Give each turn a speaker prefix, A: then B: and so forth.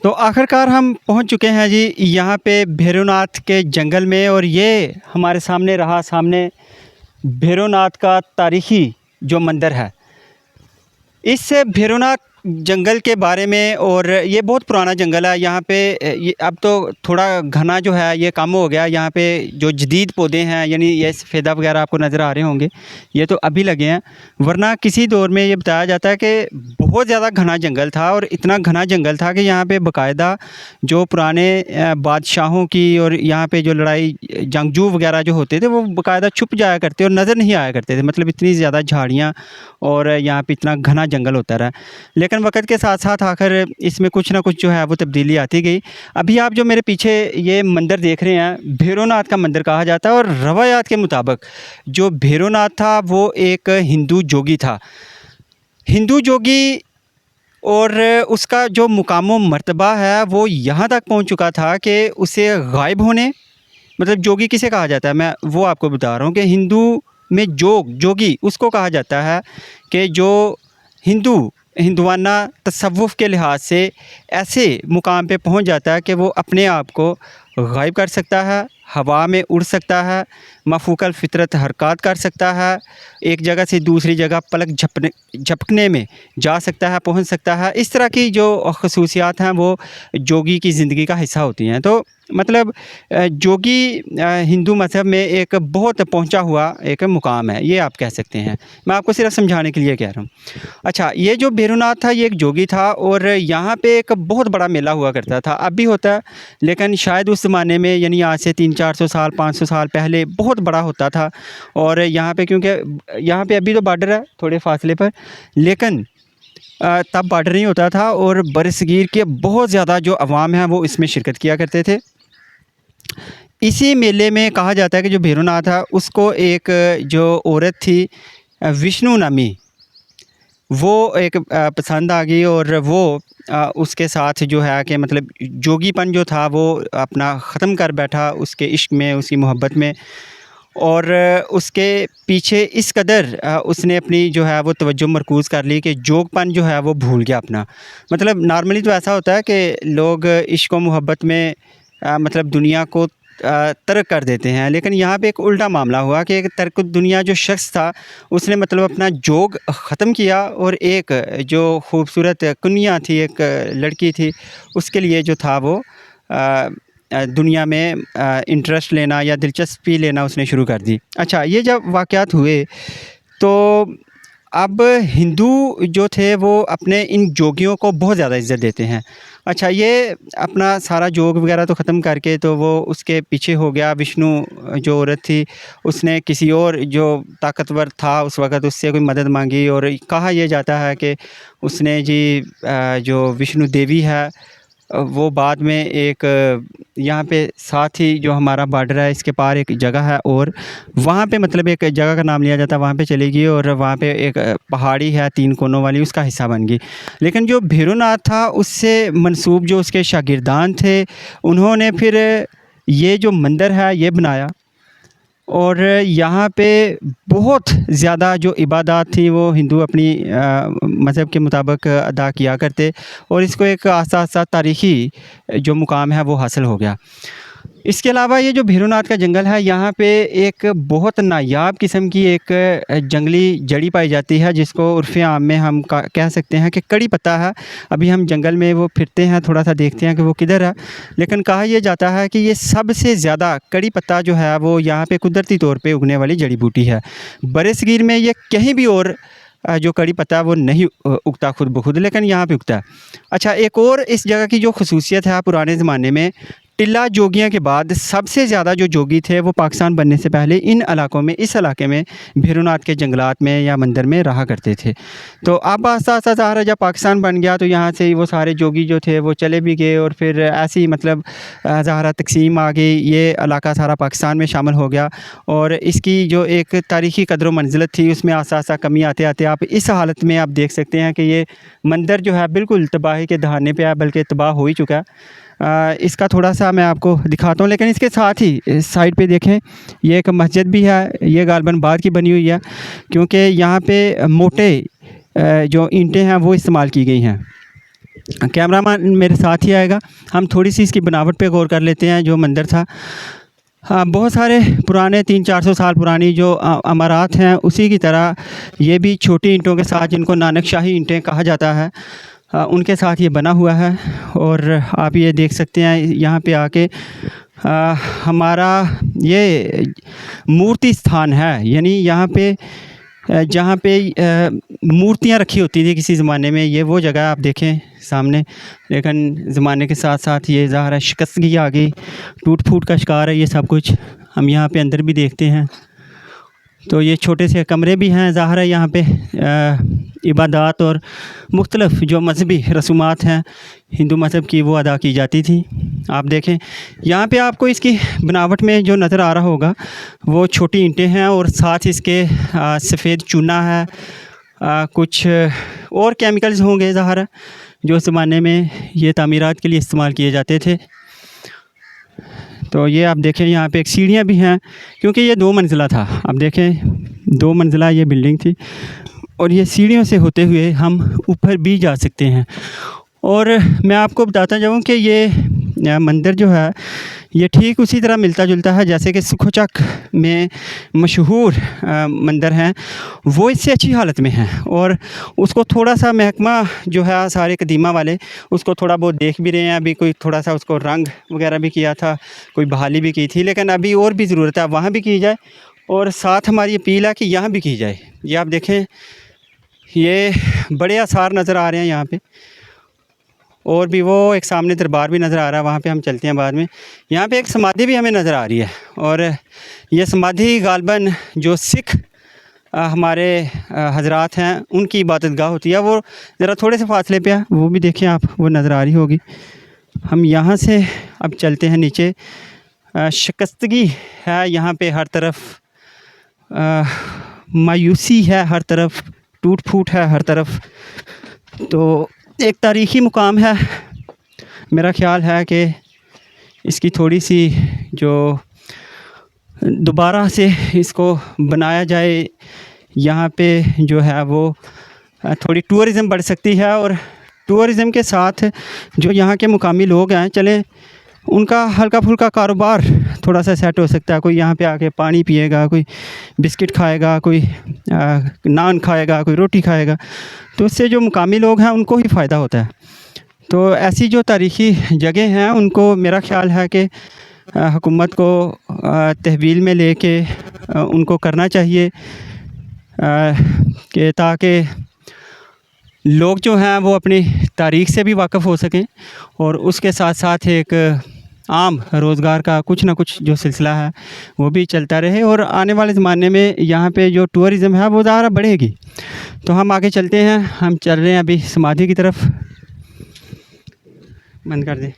A: तो आखिरकार हम पहुंच चुके हैं जी यहाँ पे भैरवनाथ के जंगल में। और ये हमारे सामने रहा सामने भैरवनाथ का तारीख़ी जो मंदिर है। इस भैरवनाथ जंगल के बारे में, और ये बहुत पुराना जंगल है यहाँ पे। ये अब तो थोड़ा घना जो है ये कम हो गया। यहाँ पे जो जदीद पौधे हैं, यानी ये सफ़ेदा वगैरह आपको नज़र आ रहे होंगे, ये तो अभी लगे हैं। वरना किसी दौर में ये बताया जाता है कि बहुत ज़्यादा घना जंगल था, और इतना घना जंगल था कि यहाँ पे बाकायदा जो पुराने बादशाहों की और यहाँ पे जो लड़ाई जंगजू वगैरह जो होते थे वो बाकायदा छुप जाया करते और नज़र नहीं आया करते थे। मतलब इतनी ज़्यादा झाड़ियाँ और यहाँ पे इतना घना जंगल होता रहा। लेकिन वक्त के साथ साथ आखिर इसमें कुछ ना कुछ जो है वो तब्दीली आती गई। अभी आप जो मेरे पीछे ये मंदिर देख रहे हैं, भैरवनाथ का मंदिर कहा जाता है। और रवायात के मुताबिक जो भैरवनाथ था वो एक हिंदू जोगी था। हिंदू जोगी, और उसका जो मुकाम मर्तबा है वो यहाँ तक पहुँच चुका था कि उसे गायब होने, मतलब जोगी किसे कहा जाता है मैं वो आपको बता रहा हूँ कि हिंदू में जोगी उसको कहा जाता है कि जो हिंदुआना तसव्वुफ़ के लिहाज से ऐसे मुकाम पे पहुंच जाता है कि वो अपने आप को गायब कर सकता है, हवा में उड़ सकता है, मफूकल फ़ितरत हरकत कर सकता है, एक जगह से दूसरी जगह पलक झपकने में जा सकता है, पहुंच सकता है। इस तरह की जो ख़ुसूसियात हैं वो जोगी की ज़िंदगी का हिस्सा होती हैं। तो मतलब जोगी हिंदू मज़हब में एक बहुत पहुंचा हुआ एक मुकाम है, ये आप कह सकते हैं। मैं आपको सिर्फ समझाने के लिए कह रहा हूँ। अच्छा, ये जो भैरवनाथ था ये एक जोगी था, और यहाँ पे एक बहुत बड़ा मेला हुआ करता था। अब भी होता है, लेकिन शायद उस ज़माने में यानी आज से 300-400 साल 500 साल पहले बहुत बड़ा होता था। और यहाँ पे क्योंकि यहाँ पे अभी तो बॉर्डर है थोड़े फासले पर, लेकिन तब बॉर्डर नहीं होता था। और बरसगीर के बहुत ज़्यादा जो अवाम हैं वो इसमें शिरकत किया करते थे। इसी मेले में कहा जाता है कि जो भैरवनाथ था उसको एक जो औरत थी विष्णु नामी, वो एक पसंद आ गई। और वो उसके साथ जो है कि मतलब जोगीपन जो था वो अपना ख़त्म कर बैठा उसके इश्क में, उसकी मोहब्बत में। और उसके पीछे इस कदर उसने अपनी जो है वो तवज्जो मरकूज़ कर ली कि जोगपन जो है वो भूल गया अपना। मतलब नॉर्मली तो ऐसा होता है कि लोग इश्क व मोहब्बत में मतलब दुनिया को तर्क कर देते हैं, लेकिन यहाँ पे एक उल्टा मामला हुआ कि एक तर्क दुनिया जो शख्स था उसने मतलब अपना जोग ख़त्म किया, और एक जो खूबसूरत कन्या थी, एक लड़की थी, उसके लिए जो था वो दुनिया में इंटरेस्ट लेना या दिलचस्पी लेना उसने शुरू कर दी। अच्छा, ये जब वाक़यात हुए तो अब हिंदू जो थे वो अपने इन जोगियों को बहुत ज़्यादा इज़्ज़त देते हैं। अच्छा, ये अपना सारा जोग वगैरह तो ख़त्म करके तो वो उसके पीछे हो गया। विष्णु जो औरत थी उसने किसी और जो ताकतवर था उस वक़्त उससे कोई मदद मांगी, और कहा यह जाता है कि उसने जी जो विष्णु देवी है वो बाद में एक यहाँ पे साथ ही जो हमारा बॉर्डर है इसके पार एक जगह है, और वहाँ पे मतलब एक जगह का नाम लिया जाता है, वहाँ पे चली गई। और वहाँ पे एक पहाड़ी है 3 कोनों वाली, उसका हिस्सा बन गई। लेकिन जो भैरवनाथ था उससे मंसूब जो उसके शागिर्दान थे उन्होंने फिर ये जो मंदिर है ये बनाया, और यहाँ पे बहुत ज़्यादा जो इबादत थी वो हिंदू अपनी मज़हब के मुताबिक अदा किया करते, और इसको एक आस्ता-आस्ता तारीख़ी जो मुकाम है वो हासिल हो गया। इसके अलावा ये जो भैरवनाथ का जंगल है यहाँ पे एक बहुत नायाब किस्म की एक जंगली जड़ी पाई जाती है, जिसको उर्फ़ आम में हम कह सकते हैं कि कड़ी पत्ता है। अभी हम जंगल में वो फिरते हैं, थोड़ा सा देखते हैं कि वो किधर है, लेकिन कहा यह जाता है कि ये सबसे ज़्यादा कड़ी पत्ता जो है वो यहाँ पे कुदरती तौर पे उगने वाली जड़ी बूटी है। बरसगीर में ये कहीं भी और जो कड़ी पत्ता है वो नहीं उगता खुद ब खुद, लेकिन यहाँ पे उगता है। अच्छा, एक और इस जगह की जो ख़ुसूसियत है, पुराने ज़माने में टिल्ला जोगियों के बाद सबसे ज़्यादा जो जोगी थे वो पाकिस्तान बनने से पहले इन इलाकों में, इस इलाके में भैरवनाथ के जंगलात में या मंदिर में रहा करते थे। तो अब आस्ता-आस्ता ज़ाहिर जब पाकिस्तान बन गया तो यहाँ से वो सारे जोगी जो थे वो चले भी गए, और फिर ऐसे ही मतलब ज़ाहिर तक़सीम आ गई, ये इलाका सारा पाकिस्तान में शामिल हो गया। और इसकी जो एक तारीख़ी कदर व मंज़िलत थी उसमें आस्ता-आस्ता कमी आते-आते आप इस हालत में आप देख सकते हैं कि ये मंदिर जो है बिल्कुल तबाही के दहाने पे है, बल्कि तबाह हो ही चुका है। इसका थोड़ा-सा मैं आपको दिखाता हूँ, लेकिन इसके साथ ही साइड पे देखें ये एक मस्जिद भी है। ये गालबन बाद की बनी हुई है, क्योंकि यहाँ पे मोटे जो ईंटें हैं वो इस्तेमाल की गई हैं। कैमरामैन मेरे साथ ही आएगा। हम थोड़ी सी इसकी बनावट पे गौर कर लेते हैं। जो मंदिर था, हाँ, बहुत सारे पुराने 300-400 साल पुरानी जो अमारात हैं, उसी की तरह ये भी छोटी ईंटों के साथ, जिनको नानक शाही ईंटें कहा जाता है, उनके साथ ये बना हुआ है। और आप ये देख सकते हैं यहाँ पे आके हमारा ये मूर्ति स्थान है। यानी यहाँ पे जहाँ पे मूर्तियाँ रखी होती थी किसी ज़माने में, ये वो जगह आप देखें सामने। लेकिन ज़माने के साथ साथ ये ज़ाहिर है शिकस्तगी आ गई, टूट फूट का शिकार है ये सब कुछ। हम यहाँ पे अंदर भी देखते हैं तो ये छोटे से कमरे भी हैं। ज़ाहिर है यहाँ पे इबादत और मुख्तलिफ़ जो मज़हबी रसूमात हैं हिंदू मज़हब की, वो अदा की जाती थी। आप देखें यहाँ पे आपको इसकी बनावट में जो नज़र आ रहा होगा वो छोटी ईंटें हैं और साथ इसके सफ़ेद चूना है, कुछ और केमिकल्स होंगे ज़ाहिर है, जो ज़माने में ये तामीरात के लिए इस्तेमाल किए जाते थे। तो ये आप देखें यहाँ पे एक सीढ़ियाँ भी हैं, क्योंकि ये 2 मंजिला था। आप देखें 2 मंजिला ये बिल्डिंग थी और ये सीढ़ियों से होते हुए हम ऊपर भी जा सकते हैं। और मैं आपको बताता जाऊँ कि ये मंदिर जो है ये ठीक उसी तरह मिलता जुलता है जैसे कि सुखोचक में मशहूर मंदिर हैं, वो इससे अच्छी हालत में हैं। और उसको थोड़ा सा महकमा जो है सारे कदीमा वाले उसको थोड़ा बहुत देख भी रहे हैं। अभी कोई थोड़ा सा उसको रंग वगैरह भी किया था, कोई बहाली भी की थी, लेकिन अभी और भी ज़रूरत है वहाँ भी की जाए। और साथ हमारी अपील है कि यहाँ भी की जाए। ये आप देखें ये बड़े आसार नज़र आ रहे हैं यहाँ पे। और भी वो एक सामने दरबार भी नज़र आ रहा है, वहाँ पे हम चलते हैं बाद में। यहाँ पे एक समाधि भी हमें नज़र आ रही है और ये समाधि गालबन जो सिख हमारे हजरात हैं उनकी इबादत गाह होती है। वो ज़रा थोड़े से फासले पे है, वो भी देखें आप, वो नज़र आ रही होगी। हम यहाँ से अब चलते हैं नीचे। शिकस्तगी है यहाँ पे हर तरफ, मायूसी है हर तरफ, टूट फूट है हर तरफ। तो एक तारीख़ी मुकाम है। मेरा ख़्याल है कि इसकी थोड़ी सी जो दोबारा से इसको बनाया जाए, यहाँ पे जो है वो थोड़ी टूरिज़म बढ़ सकती है। और टूरिज़म के साथ जो यहाँ के मुकामी लोग हैं, चलें उनका हल्का फुल्का कारोबार थोड़ा सा सेट हो सकता है। कोई यहाँ पे आके पानी पिएगा, कोई बिस्किट खाएगा, कोई नान खाएगा, कोई रोटी खाएगा, तो उससे जो मुकामी लोग हैं उनको ही फ़ायदा होता है। तो ऐसी जो तारीख़ी जगह हैं उनको मेरा ख़्याल है कि हुकूमत को तहवील में लेके उनको करना चाहिए कि ताकि लोग जो हैं वो अपनी तारीख़ से भी वाक़फ़ हो सकें और उसके साथ साथ एक आम रोज़गार का कुछ ना कुछ जो सिलसिला है वो भी चलता रहे। और आने वाले ज़माने में यहाँ पे जो टूरिज़म है वो ज़्यादा बढ़ेगी। तो हम आगे चलते हैं, हम चल रहे हैं अभी समाधि की तरफ। बंद कर दें।